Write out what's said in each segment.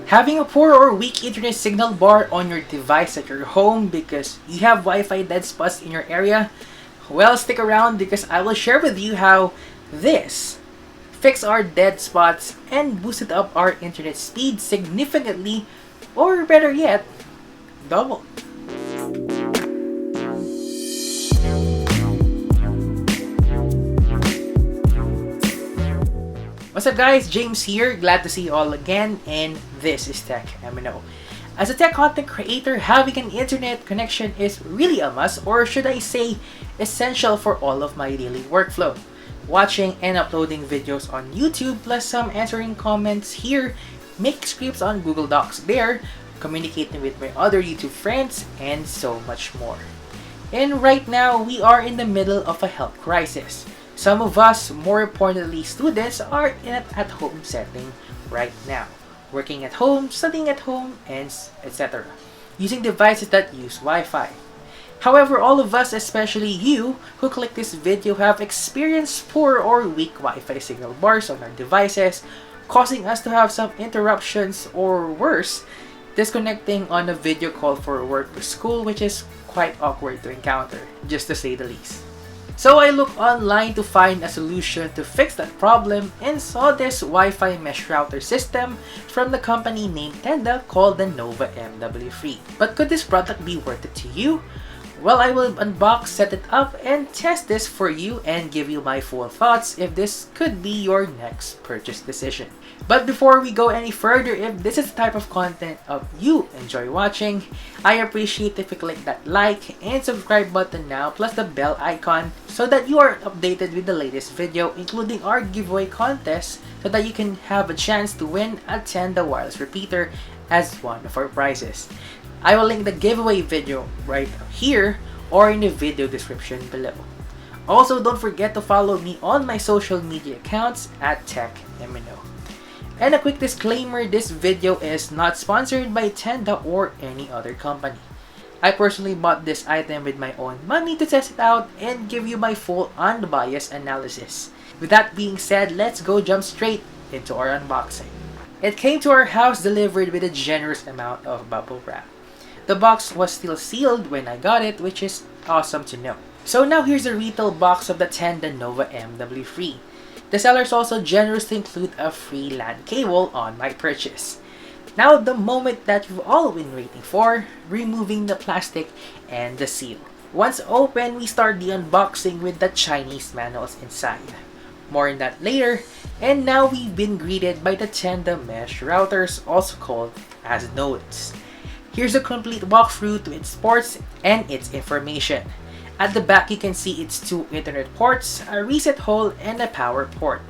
Having a poor or weak internet signal bar on your device at your home because you have Wi-Fi dead spots in your area? Well, stick around because I will share with you how this fixed our dead spots and boosted up our internet speed significantly, or better yet, double. What's up guys, James here, glad to see you all again, and this is Tech M.N.O. As a tech content creator, having an internet connection is really a must, or should I say, essential for all of my daily workflow. Watching and uploading videos on YouTube, plus some answering comments here, making scripts on Google Docs there, communicating with my other YouTube friends, and so much more. And right now, we are in the middle of a health crisis. Some of us, more importantly students, are in an at-home setting right now. Working at home, studying at home, and etc. Using devices that use Wi-Fi. However, all of us, especially you, who click this video have experienced poor or weak Wi-Fi signal bars on our devices, causing us to have some interruptions or worse, disconnecting on a video call for work or school, which is quite awkward to encounter, just to say the least. So I looked online to find a solution to fix that problem and saw this Wi-Fi mesh router system from the company named Tenda called the Nova MW3. But could this product be worth it to you? Well, I will unbox, set it up, and test this for you and give you my full thoughts if this could be your next purchase decision. But before we go any further, if this is the type of content you enjoy watching, I appreciate if you click that like and subscribe button now, plus the bell icon, so that you are updated with the latest video, including our giveaway contest, so that you can have a chance to win a Tenda wireless repeater as one of our prizes. I will link the giveaway video right here or in the video description below. Also, don't forget to follow me on my social media accounts at TechM.No. And a quick disclaimer, this video is not sponsored by Tenda or any other company. I personally bought this item with my own money to test it out and give you my full unbiased analysis. With that being said, let's go jump straight into our unboxing. It came to our house delivered with a generous amount of bubble wrap. The box was still sealed when I got it, which is awesome to know. So now here's the retail box of the Tenda Nova MW3. The sellers also generously include a free LAN cable on my purchase. Now the moment that you've all been waiting for, removing the plastic and the seal. Once open, we start the unboxing with the Chinese manuals inside. More on that later. And now we've been greeted by the Tenda mesh routers, also called as nodes. Here's a complete walkthrough to its ports and its information. At the back, you can see its two Ethernet ports, a reset hole, and a power port.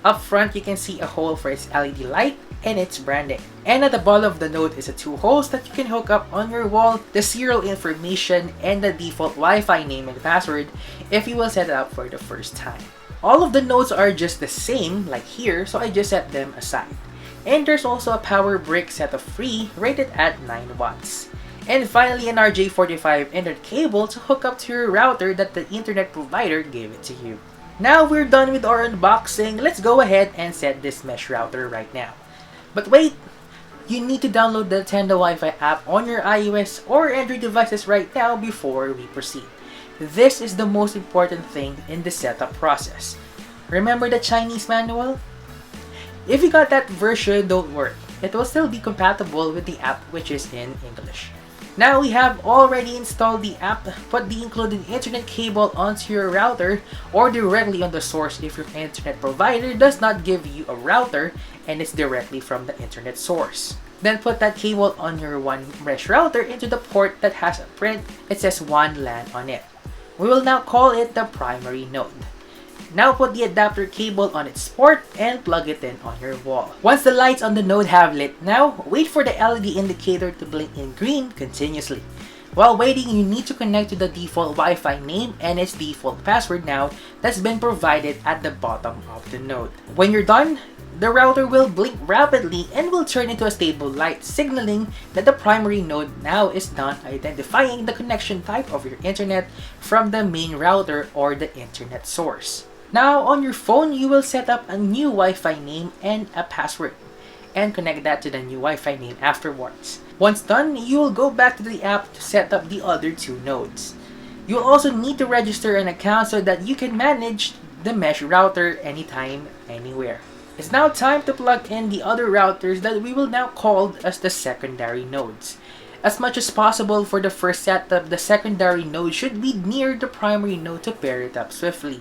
Up front, you can see a hole for its LED light and its branding. And at the bottom of the node is a two holes that you can hook up on your wall, the serial information, and the default Wi-Fi name and password if you will set it up for the first time. All of the nodes are just the same, like here, so I just set them aside. And there's also a power brick set of 3 rated at 9 watts. And finally, an RJ45 Ethernet cable to hook up to your router that the internet provider gave it to you. Now we're done with our unboxing, let's go ahead and set this mesh router right now. But wait! You need to download the Tenda Wi-Fi app on your iOS or Android devices right now before we proceed. This is the most important thing in the setup process. Remember the Chinese manual? If you got that version, don't worry. It will still be compatible with the app, which is in English. Now we have already installed the app, put the included internet cable onto your router or directly on the source if your internet provider does not give you a router and it's directly from the internet source. Then put that cable on your one mesh router into the port that has a print. It says WAN LAN on it. We will now call it the primary node. Now put the adapter cable on its port and plug it in on your wall. Once the lights on the node have lit now, wait for the LED indicator to blink in green continuously. While waiting, you need to connect to the default Wi-Fi name and its default password now that's been provided at the bottom of the node. When you're done, the router will blink rapidly and will turn into a stable light, signaling that the primary node now is done identifying the connection type of your internet from the main router or the internet source. Now on your phone, you will set up a new Wi-Fi name and a password. and connect that to the new Wi-Fi name afterwards. Once done, you will go back to the app to set up the other two nodes. You'll also need to register an account so that you can manage the mesh router anytime, anywhere. It's now time to plug in the other routers that we will now call as the secondary nodes. As much as possible for the first setup, the secondary node should be near the primary node to pair it up swiftly.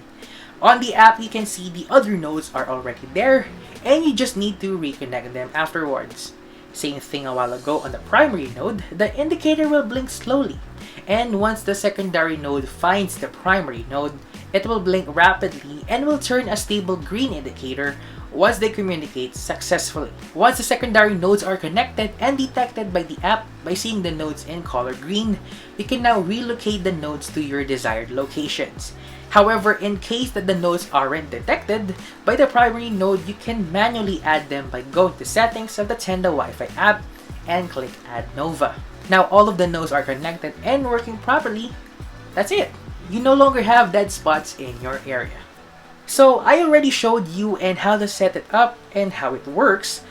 On the app, you can see the other nodes are already there, and you just need to reconnect them afterwards. Same thing a while ago on the primary node, the indicator will blink slowly, and once the secondary node finds the primary node, it will blink rapidly and will turn a stable green indicator once they communicate successfully. Once the secondary nodes are connected and detected by the app by seeing the nodes in color green, you can now relocate the nodes to your desired locations. However, in case that the nodes aren't detected by the primary node, you can manually add them by going to settings of the Tenda Wi-Fi app and click Add Nova. Now all of the nodes are connected and working properly. That's it. You no longer have dead spots in your area. So I already showed you and how to set it up and how it works.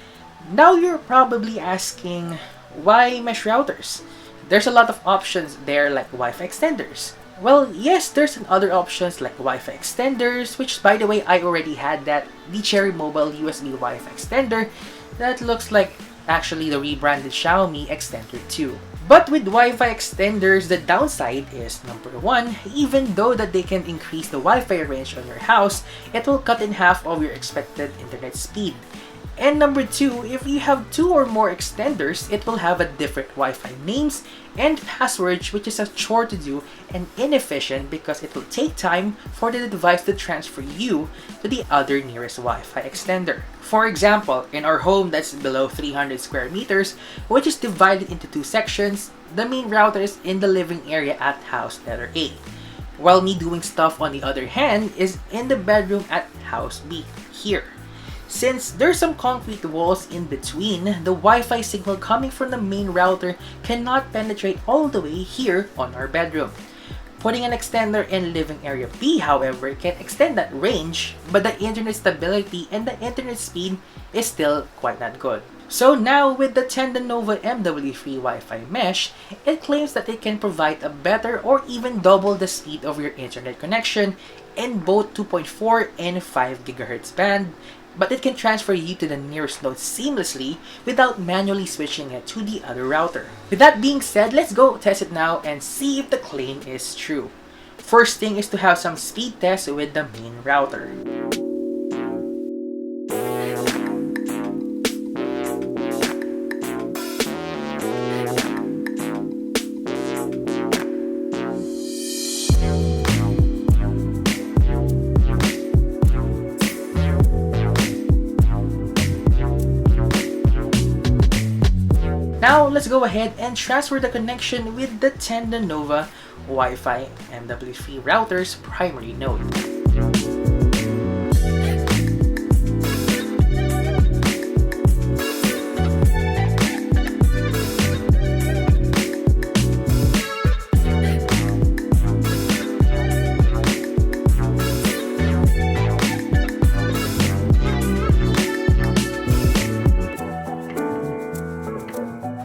Now you're probably asking, why mesh routers? There's a lot of options there like Wi-Fi extenders. Well, yes, there's other options like Wi-Fi extenders, which by the way, I already had that, the Cherry Mobile USB Wi-Fi extender that looks like actually the rebranded Xiaomi Extender 2. But with Wi-Fi extenders, the downside is number one, even though that they can increase the Wi-Fi range on your house, it will cut in half of your expected internet speed. And number two, if you have two or more extenders, it will have a different Wi-Fi names and passwords, which is a chore to do and inefficient because it will take time for the device to transfer you to the other nearest Wi-Fi extender. For example, in our home that's below 300 square meters, which is divided into two sections, the main router is in the living area at house letter A, while me doing stuff on the other hand is in the bedroom at house B, here. Since there's some concrete walls in between, the Wi-Fi signal coming from the main router cannot penetrate all the way here on our bedroom. Putting an extender in living area B, however, can extend that range, but the internet stability and the internet speed is still quite not good. So now with the Tenda Nova MW3 Wi-Fi mesh, it claims that it can provide a better or even double the speed of your internet connection in both 2.4 and 5 GHz band, but it can transfer you to the nearest node seamlessly without manually switching it to the other router. With that being said, let's go test it now and see if the claim is true. First thing is to have some speed tests with the main router. Now, let's go ahead and transfer the connection with the Tenda Nova Wi-Fi MW3 router's primary node.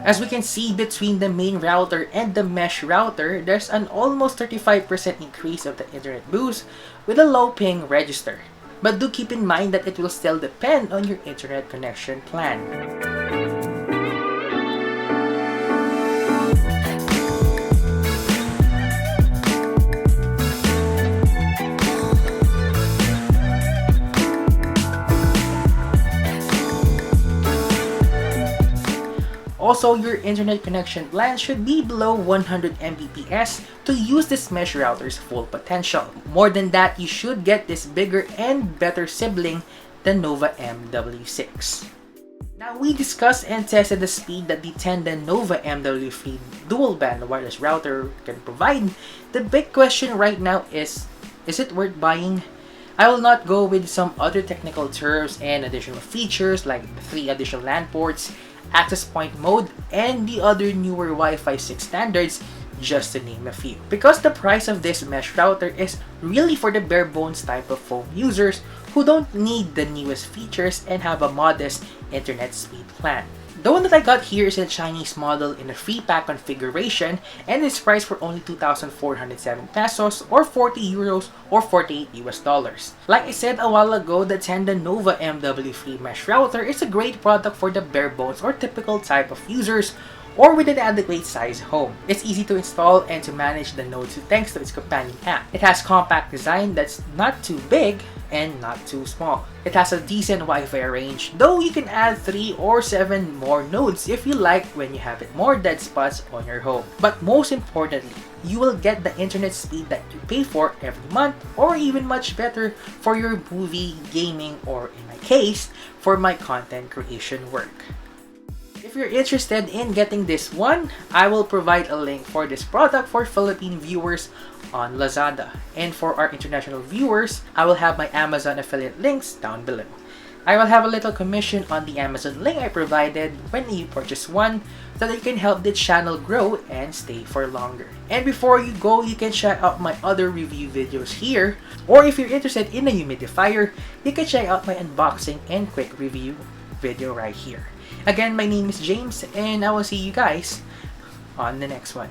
As we can see, between the main router and the mesh router, there's an almost 35% increase of the internet boost with a low ping register. But do keep in mind that it will still depend on your internet connection plan. Also, your internet connection plan should be below 100 Mbps to use this mesh router's full potential. More than that, you should get this bigger and better sibling, the Nova MW6. Now, we discussed and tested the speed that the Tenda Nova MW3 dual band wireless router can provide. The big question right now is it worth buying? I will not go with some other technical terms and additional features like 3 additional LAN ports, access point mode, and the other newer Wi-Fi 6 standards, just to name a few. Because the price of this mesh router is really for the bare bones type of phone users who don't need the newest features and have a modest internet speed plan. The one that I got here is a Chinese model in a free pack configuration and is priced for only 2,407 pesos or 40 euros or 48 US dollars. Like I said a while ago, the Tenda Nova MW3 mesh router is a great product for the bare bones or typical type of users or with an adequate size home. It's easy to install and to manage the nodes thanks to its companion app. It has compact design that's not too big and not too small. It has a decent Wi-Fi range, though you can add 3 or 7 more nodes if you like when you have it more dead spots on your home. But most importantly, you will get the internet speed that you pay for every month or even much better for your movie, gaming, or in my case, for my content creation work. If you're interested in getting this one, I will provide a link for this product for Philippine viewers on Lazada. And for our international viewers, I will have my Amazon affiliate links down below. I will have a little commission on the Amazon link I provided when you purchase one so that you can help the channel grow and stay for longer. And before you go, you can check out my other review videos here, or if you're interested in a humidifier, you can check out my unboxing and quick review video right here. Again, my name is James and I will see you guys on the next one.